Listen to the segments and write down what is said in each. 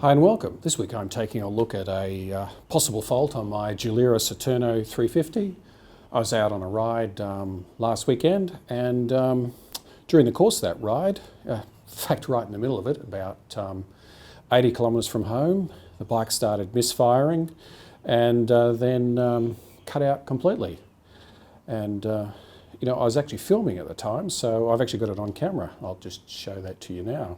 Hi and welcome. This week I'm taking a look at a possible fault on my Gilera Saturno 350. I was out on a ride last weekend, and during the course of that ride, in fact right in the middle of it, about 80 kilometres from home, the bike started misfiring and then cut out completely. And I was actually filming at the time, so I've actually got it on camera. I'll just show that to you now.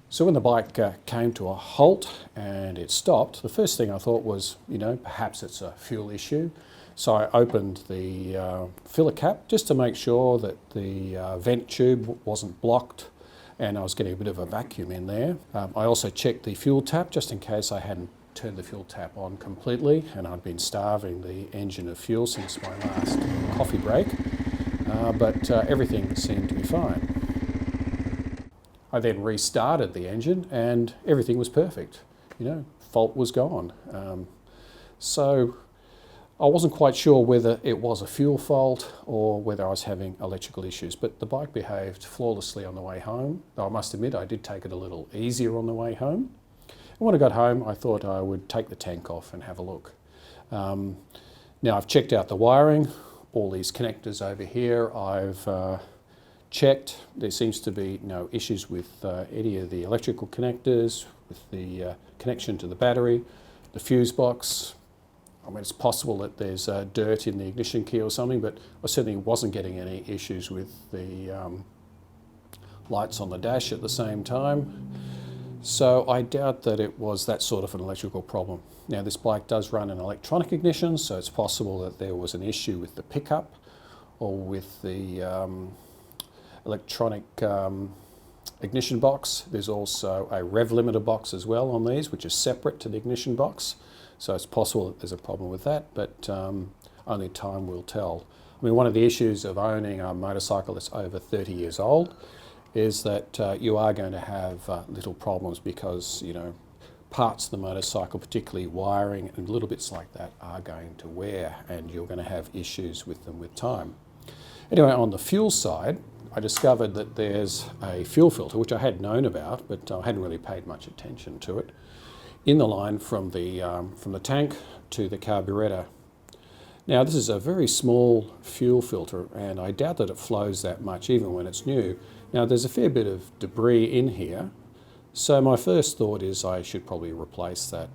So when the bike came to a halt and it stopped, the first thing I thought was, perhaps it's a fuel issue. So I opened the filler cap just to make sure that the vent tube wasn't blocked and I was getting a bit of a vacuum in there. I also checked the fuel tap just in case I hadn't turned the fuel tap on completely, and I'd been starving the engine of fuel since my last coffee break, but everything seemed to be fine. I then restarted the engine and everything was perfect. Fault was gone. So I wasn't quite sure whether it was a fuel fault or whether I was having electrical issues, but the bike behaved flawlessly on the way home. Though I must admit I did take it a little easier on the way home. And when I got home, I thought I would take the tank off and have a look. Now I've checked out the wiring, all these connectors over here I've checked. There seems to be no issues with any of the electrical connectors, with the connection to the battery, the fuse box. I mean, it's possible that there's dirt in the ignition key or something, but I certainly wasn't getting any issues with the lights on the dash at the same time. So I doubt that it was that sort of an electrical problem. Now this bike does run an electronic ignition, so it's possible that there was an issue with the pickup or with the electronic ignition box. There's also a rev limiter box as well on these, which is separate to the ignition box. So it's possible that there's a problem with that, but only time will tell. I mean, one of the issues of owning a motorcycle that's over 30 years old is that you are going to have little problems because, parts of the motorcycle, particularly wiring and little bits like that, are going to wear, and you're going to have issues with them with time. Anyway, on the fuel side, I discovered that there's a fuel filter, which I had known about, but I hadn't really paid much attention to it, in the line from the tank to the carburettor. Now this is a very small fuel filter, and I doubt that it flows that much even when it's new. Now there's a fair bit of debris in here, so my first thought is I should probably replace that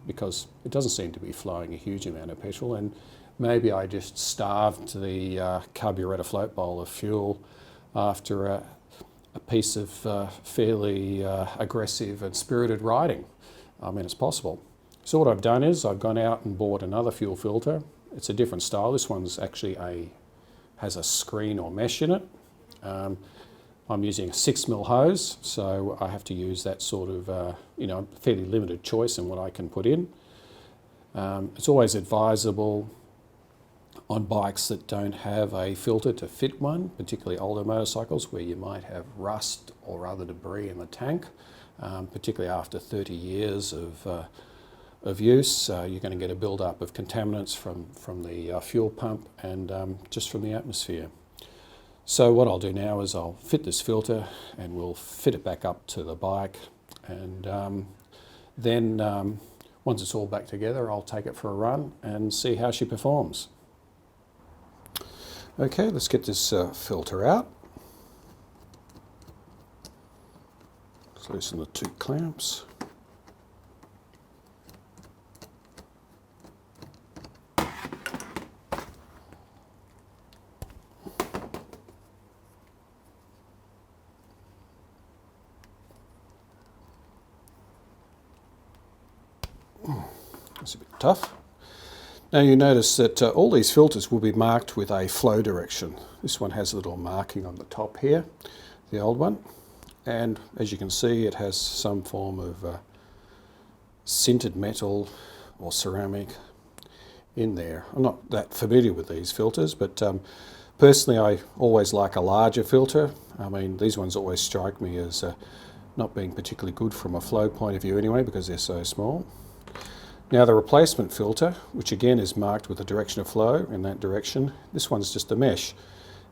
because it doesn't seem to be flowing a huge amount of petrol, and maybe I just starved the carburettor float bowl of fuel after a piece of fairly aggressive and spirited riding. I mean, it's possible. So what I've done is I've gone out and bought another fuel filter. It's a different style. This one's actually has a screen or mesh in it. I'm using a 6mm hose, so I have to use that sort of fairly limited choice in what I can put in. It's always advisable on bikes that don't have a filter to fit one, particularly older motorcycles where you might have rust or other debris in the tank, particularly after 30 years of use. You're going to get a build-up of contaminants from the fuel pump and just from the atmosphere. So what I'll do now is I'll fit this filter and we'll fit it back up to the bike, and then once it's all back together, I'll take it for a run and see how she performs. Okay, let's get this filter out. Let's loosen the two clamps. That's a bit tough. Now you notice that all these filters will be marked with a flow direction. This one has a little marking on the top here, the old one, and as you can see it has some form of sintered metal or ceramic in there. I'm not that familiar with these filters, but personally I always like a larger filter. I mean, these ones always strike me as not being particularly good from a flow point of view anyway, because they're so small. Now the replacement filter, which again is marked with the direction of flow in that direction, this one's just a mesh,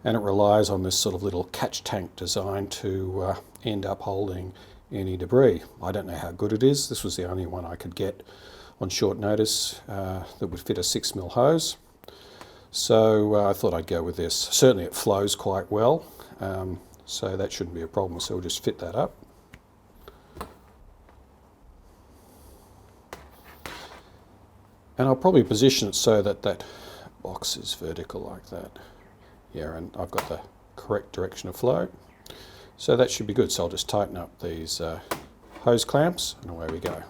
and it relies on this sort of little catch tank design to end up holding any debris. I don't know how good it is. This was the only one I could get on short notice that would fit a 6mm hose. So I thought I'd go with this. Certainly it flows quite well, so that shouldn't be a problem. So we'll just fit that up. And I'll probably position it so that that box is vertical like that. Yeah, and I've got the correct direction of flow. So that should be good. So I'll just tighten up these hose clamps and away we go.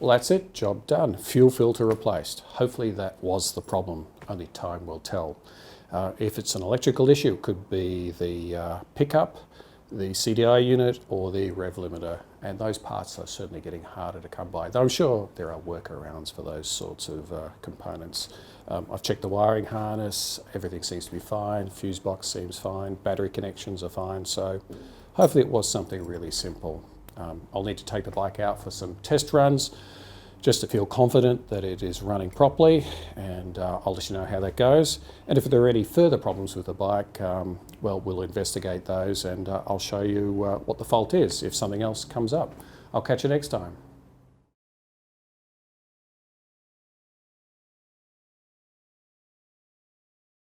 Well, that's it, job done. Fuel filter replaced. Hopefully that was the problem, only time will tell. If it's an electrical issue, it could be the pickup, the CDI unit or the rev limiter, and those parts are certainly getting harder to come by, though I'm sure there are workarounds for those sorts of components. I've checked the wiring harness, everything seems to be fine, fuse box seems fine, battery connections are fine, so hopefully it was something really simple. I'll need to take the bike out for some test runs just to feel confident that it is running properly, and I'll let you know how that goes. And if there are any further problems with the bike, well, we'll investigate those, and I'll show you what the fault is if something else comes up. I'll catch you next time.